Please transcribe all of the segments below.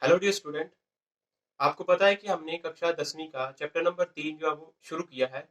Hello dear student. आपको पता है कि हमने कक्षा 10वीं का चैप्टर नंबर 3 जो है वो शुरू किया है,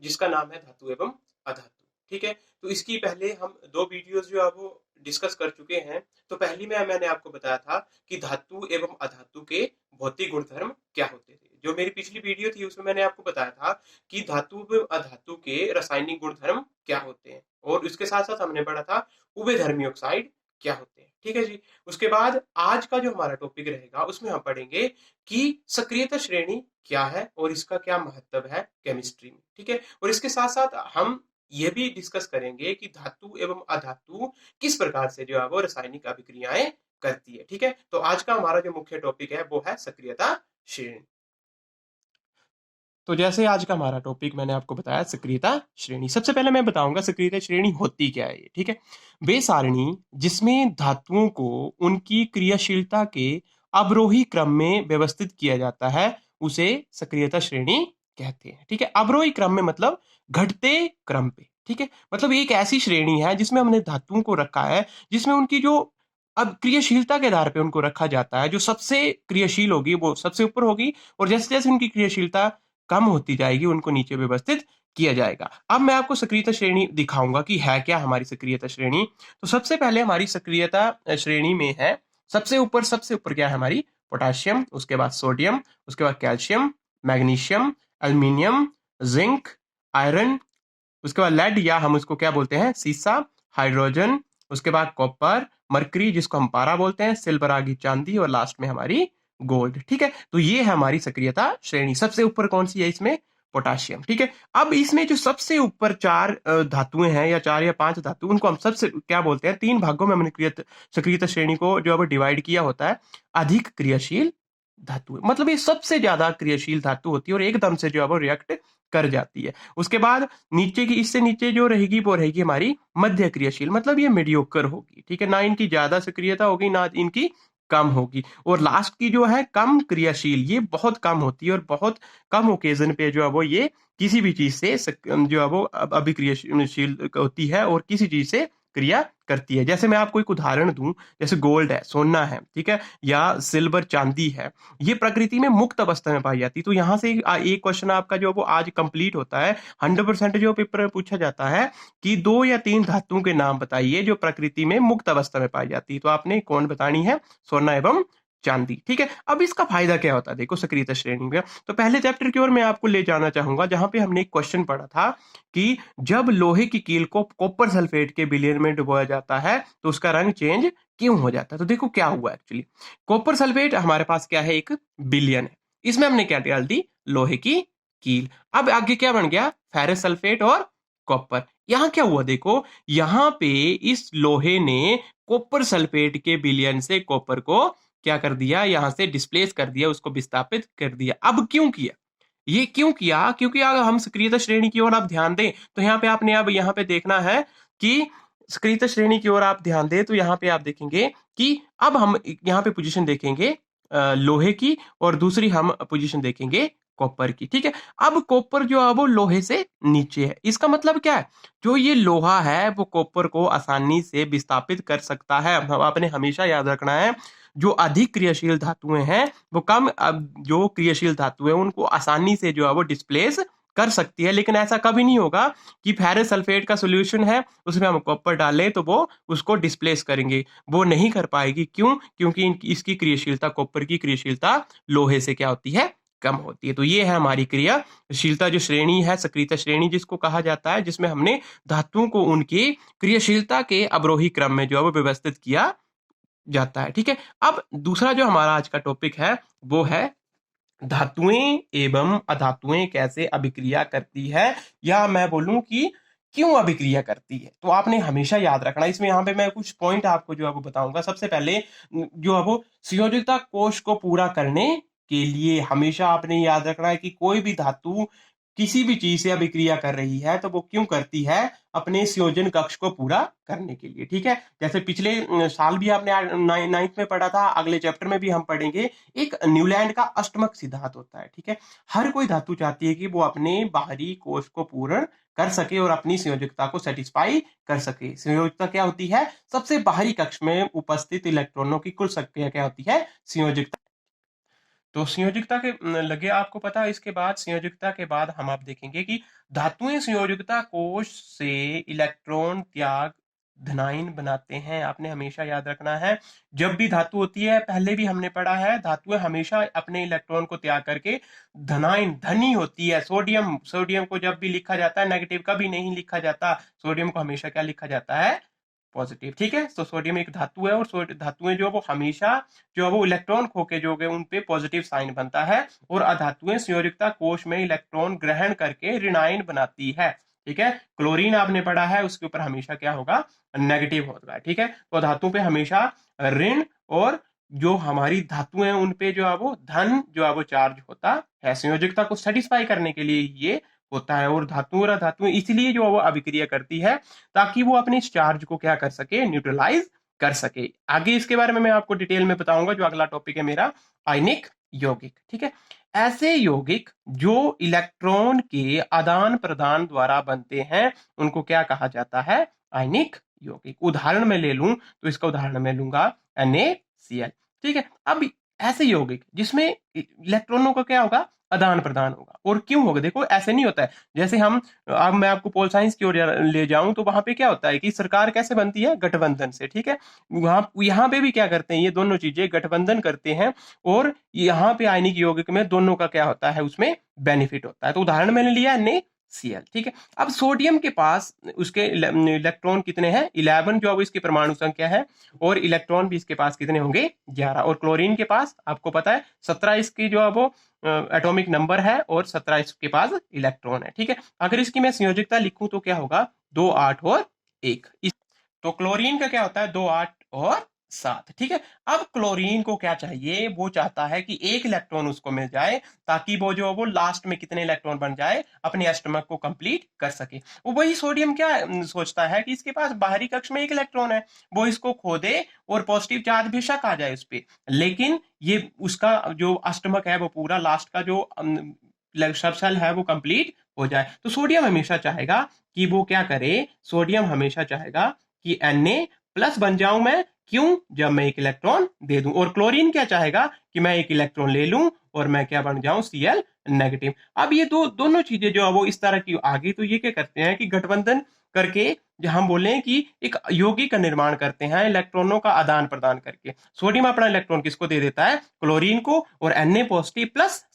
जिसका नाम है धातु एवं अधातु। ठीक है, तो इसकी पहले हम दो वीडियोस जो है वो डिस्कस कर चुके हैं। तो पहली में मैंने आपको बताया था कि धातु एवं अधातु के भौतिक गुणधर्म क्या होते थे। जो मेरी पिछली वीडियो थी उसमें मैंने आपको बताया था कि धातु एवं अधातु के रासायनिक गुणधर्म क्या होते हैं, और इसके साथ साथ हमने पढ़ा था उभयधर्मी ऑक्साइड क्या होते हैं। ठीक है जी। उसके बाद आज का जो हमारा टॉपिक रहेगा उसमें हम पढ़ेंगे कि सक्रियता श्रेणी क्या है और इसका क्या महत्व है केमिस्ट्री में। ठीक है, और इसके साथ साथ हम ये भी डिस्कस करेंगे कि धातु एवं अधातु किस प्रकार से जो है वो रासायनिक अभिक्रियाएं करती है। ठीक है, तो आज का हमारा जो मुख्य टॉपिक है वो है सक्रियता श्रेणी। तो जैसे आज का हमारा टॉपिक मैंने आपको बताया सक्रियता श्रेणी। सबसे पहले मैं बताऊंगा सक्रियता श्रेणी होती क्या है। ठीक है, वे सारणी जिसमें धातुओं को उनकी क्रियाशीलता के अवरोही क्रम में व्यवस्थित किया जाता है उसे सक्रियता श्रेणी कहते हैं। ठीक है, अवरोही क्रम में मतलब घटते क्रम पे। ठीक है, मतलब एक ऐसी श्रेणी है जिसमें हमने धातुओं को रखा है, जिसमें उनकी जो अब क्रियाशीलता के आधार पे उनको रखा जाता है। जो सबसे क्रियाशील होगी वो सबसे ऊपर होगी, और जैसे जैसे उनकी क्रियाशीलता कम होती जाएगी उनको नीचे व्यवस्थित किया जाएगा। अब मैं आपको सक्रियता श्रेणी दिखाऊंगा कि है क्या हमारी सक्रियता श्रेणी। तो सबसे पहले हमारी सक्रियता श्रेणी में है, सबसे ऊपर क्या है हमारी पोटेशियम, उसके बाद सोडियम, उसके बाद calcium, magnesium, aluminium, zinc, iron, उसके बाद लेड या हम उसको क्या बोलते हैं सीसा, हाइड्रोजन, उसके बाद कॉपर, मरकरी जिसको हम पारा बोलते हैं, सिल्वर आ गई चांदी, और लास्ट में हमारी गोल्ड। ठीक है, तो ये है हमारी सक्रियता श्रेणी। सबसे ऊपर कौन सी है इसमें? पोटाशियम। ठीक है, अब इसमें जो सबसे ऊपर चार धातुएं हैं या चार या पांच धातु, उनको हम सबसे क्या बोलते हैं? तीन भागों में हमने सक्रियता श्रेणी को जो है डिवाइड किया होता है। अधिक क्रियाशील धातु, मतलब ये सबसे ज्यादा क्रियाशील धातु होती है और एकदम से जो है वो रिएक्ट कर जाती है। उसके बाद नीचे की, इससे नीचे जो रहेगी वो रहेगी हमारी मध्य क्रियाशील, मतलब ये मीडियोकर होगी। ठीक है, ना इनकी ज्यादा सक्रियता होगी ना इनकी कम होगी। और लास्ट की जो है कम क्रियाशील, ये बहुत कम होती है और बहुत कम ओकेजन पे जो है वो ये किसी भी चीज से जो है वो अभिक्रियाशील होती है और किसी चीज से क्रिया करती है। जैसे मैं आपको एक उदाहरण दूं, जैसे गोल्ड है, सोना है, ठीक है, या सिल्वर चांदी है, ये प्रकृति में मुक्त अवस्था में पाई जाती है। तो यहाँ से एक क्वेश्चन आपका जो वो आज कंप्लीट होता है। 100% जो पेपर में पूछा जाता है कि दो या तीन धातुओं के नाम बताइए जो प्रकृति में मुक्त अवस्था में पाई जाती है, तो आपने कौन बतानी है? सोना एवं चांदी। ठीक है, अब इसका फायदा क्या होता है देखो सक्रियता श्रेणी में। तो पहले चैप्टर की ओर मैं आपको ले जाना चाहूंगा, जहां पे हमने एक क्वेश्चन पढ़ा था कि जब लोहे की कील को कॉपर सल्फेट के विलयन में डुबोया जाता है तो उसका रंग चेंज क्यों हो जाता है। तो देखो क्या हुआ एक्चुअली, कॉपर सल्फेट हमारे पास क्या है? एक विलयन है, इसमें हमने क्या डाल दी? लोहे की कील। अब आगे क्या बन गया? फेरस सल्फेट और कॉपर। यहां क्या हुआ देखो, यहां पे इस लोहे ने कॉपर सल्फेट के विलयन से कॉपर को क्या कर दिया? यहां से डिस्प्लेस कर दिया, उसको विस्थापित कर दिया। अब क्यों किया? ये क्यों किया? क्योंकि अगर हम सक्रियता श्रेणी की ओर आप ध्यान दें तो यहाँ पे आपने अब यहाँ पे देखना है कि सक्रियता श्रेणी की ओर आप ध्यान दें तो यहाँ पे आप देखेंगे कि अब हम यहाँ पे पोजीशन देखेंगे लोहे की, और दूसरी हम पोजीशन देखेंगे कॉपर की। ठीक है, अब कॉपर जो है वो लोहे से नीचे है। इसका मतलब क्या है? जो ये लोहा है वो कॉपर को आसानी से विस्थापित कर सकता है। आपने हमेशा याद रखना है, जो अधिक क्रियाशील धातुएं हैं वो कम जो क्रियाशील धातु है उनको आसानी से जो है वो डिस्प्लेस कर सकती है। लेकिन ऐसा कभी नहीं होगा कि फेरस सल्फेट का सॉल्यूशन है उसमें हम कॉपर डालें तो वो उसको डिस्प्लेस करेंगे, वो नहीं कर पाएगी। क्यों? क्योंकि इसकी क्रियाशीलता, कॉपर की क्रियाशीलता लोहे से क्या होती है? कम होती है। तो ये है हमारी क्रियाशीलता जो श्रेणी है, सक्रियता श्रेणी जिसको कहा जाता है, जिसमें हमने धातुओं को उनकी क्रियाशीलता के अवरोही क्रम में जो है वो व्यवस्थित किया जाता है। ठीक है, अब दूसरा जो हमारा आज का टॉपिक है वो है धातुएं एवं अधातुएं कैसे अभिक्रिया करती है, या मैं बोलूं कि क्यों अभिक्रिया करती है। तो आपने हमेशा याद रखना, इसमें यहाँ पे मैं कुछ पॉइंट आपको जो है वो बताऊंगा। सबसे पहले जो है वो संयोजकता कोश को पूरा करने के लिए हमेशा आपने याद रखना है कि कोई भी धातु किसी भी चीज से अभिक्रिया कर रही है तो वो क्यों करती है? अपने संयोजन कक्ष को पूरा करने के लिए। ठीक है, जैसे पिछले साल भी आपने नाइन्थ में पढ़ा था, अगले चैप्टर में भी हम पढ़ेंगे, एक न्यूलैंड का अष्टमक सिद्धांत होता है। ठीक है, हर कोई धातु चाहती है कि वो अपने बाहरी कोश को पूर्ण कर सके और अपनी संयोजकता को सेटिस्फाई कर सके। संयोजकता क्या होती है? सबसे बाहरी कक्ष में उपस्थित इलेक्ट्रॉनों की कुल संख्या क्या होती है? संयोजकता तो संयोजकता के लगे आपको पता है, इसके बाद संयोजकता के बाद हम आप देखेंगे कि धातुएं संयोजकता कोश से इलेक्ट्रॉन त्याग धनायन बनाते हैं। आपने हमेशा याद रखना है, जब भी धातु होती है, पहले भी हमने पढ़ा है, धातुएं हमेशा अपने इलेक्ट्रॉन को त्याग करके धनायन धनी होती है। सोडियम सोडियम को जब भी लिखा जाता है नेगेटिव कभी नहीं लिखा जाता, सोडियम को हमेशा क्या लिखा जाता है, पॉजिटिव। ठीक है, तो सोडियम एक धातु है और धातुएं जो वो हमेशा जो वो इलेक्ट्रॉन खो के जो उन पे पॉजिटिव साइन बनता है, और अधातुएं संयोजकता कोश में इलेक्ट्रॉन ग्रहण करके ऋणायन बनाती है। ठीक है, क्लोरीन आपने पढ़ा है, उसके ऊपर हमेशा क्या होगा, नेगेटिव होगा। ठीक है, तो धातु पे हमेशा ऋण, और जो हमारी धातुएं उन पे जो है वो धन जो है वो चार्ज होता है। संयोजकता को सेटिस्फाई करने के लिए ये होता है, और धातुएं इसलिए जो है वो अभिक्रिया करती है ताकि वो अपने इस चार्ज को क्या कर सके, न्यूट्रलाइज कर सके। आगे इसके बारे में मैं आपको डिटेल में बताऊंगा। जो अगला टॉपिक है मेरा, आयनिक यौगिक। ठीक है, ऐसे यौगिक जो इलेक्ट्रॉन के आदान प्रदान द्वारा बनते हैं उनको क्या कहा जाता है, आयनिक यौगिक। उदाहरण में ले लूं तो इसका उदाहरण मैं लूंगा NaCl। ठीक है, अब ऐसे यौगिक जिसमें इलेक्ट्रॉनों का क्या होगा, आदान प्रदान होगा। और क्यों होगा, देखो ऐसे नहीं होता है जैसे हम, अब मैं आपको पोल साइंस की ओर ले जाऊं तो वहां पे क्या होता है कि सरकार कैसे बनती है, गठबंधन से। ठीक है, वहां यहाँ पे भी क्या करते हैं, ये दोनों चीजें गठबंधन करते हैं, और यहाँ पे आयनिक यौगिक में दोनों का क्या होता है, उसमें बेनिफिट होता है। तो उदाहरण मैंने लिया NaCl। ठीक है, अब सोडियम के पास उसके इलेक्ट्रॉन कितने हैं, 11 जो अब इसकी परमाणु संख्या है, और इलेक्ट्रॉन भी इसके पास कितने होंगे, 11। और क्लोरीन के पास आपको पता है 17 इसकी जो है वो एटॉमिक नंबर है, और 17 इसके पास इलेक्ट्रॉन है। ठीक है, अगर इसकी मैं संयोजकता लिखूं तो क्या होगा, 2 8 और 1। तो क्लोरीन का क्या होता है, 2 8 और 7। ठीक है, अब क्लोरीन को क्या चाहिए, वो चाहता है कि एक इलेक्ट्रॉन उसको मिल जाए ताकि वो जो वो लास्ट में कितने इलेक्ट्रॉन बन जाए, अपने अष्टमक को कंप्लीट कर सके। वो वही सोडियम क्या सोचता है कि इसके पास बाहरी कक्ष में एक इलेक्ट्रॉन है, वो इसको खो दे और पॉजिटिव चार्ज बेशक आ जाए उस पर, लेकिन ये उसका जो अष्टमक है वो पूरा लास्ट का जो सबसेल है वो कंप्लीट हो जाए। तो सोडियम हमेशा चाहेगा कि वो क्या करे, सोडियम हमेशा चाहेगा कि Na+ बन जाऊं मैं, क्यों, जब मैं एक इलेक्ट्रॉन दे दूं। और क्लोरीन क्या चाहेगा कि मैं एक इलेक्ट्रॉन ले लूं और मैं क्या बन जाऊं, Cl-। अब ये दोनों चीजें जो है वो इस तरह की आगे, तो ये क्या करते हैं कि गठबंधन करके, जो हम बोले कि एक यौगिक का निर्माण करते हैं इलेक्ट्रॉनों का आदान प्रदान करके। सोडियम अपना इलेक्ट्रॉन किसको दे देता है, क्लोरीन को, और Na+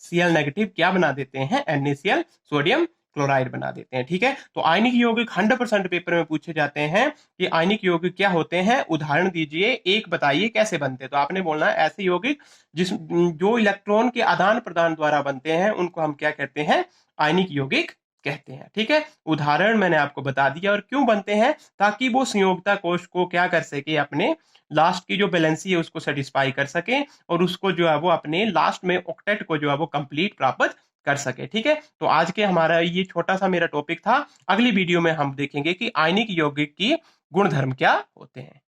Cl- क्या बना देते हैं, NaCl सोडियम क्लोराइड बना देते हैं। ठीक है, तो आयनिक यौगिक 100% पेपर में पूछे जाते हैं कि आयनिक यौगिक क्या होते हैं, उदाहरण दीजिए, एक बताइए कैसे बनते हैं। तो आपने बोलना है ऐसे यौगिक जो इलेक्ट्रॉन के आदान प्रदान द्वारा बनते हैं उनको हम क्या कहते हैं, आयनिक यौगिक कहते हैं। ठीक है, उदाहरण मैंने आपको बता दिया। और क्यों बनते हैं, ताकि वो संयोजकता कोश को क्या कर सके, अपने लास्ट की जो बैलेंसी है उसको सेटिस्फाई कर सके, और उसको जो है वो अपने लास्ट में ऑक्टेट को जो है वो कंप्लीट प्राप्त कर सके। ठीक है, तो आज के हमारा ये छोटा सा मेरा टॉपिक था। अगली वीडियो में हम देखेंगे कि आयनिक यौगिक की गुणधर्म क्या होते हैं।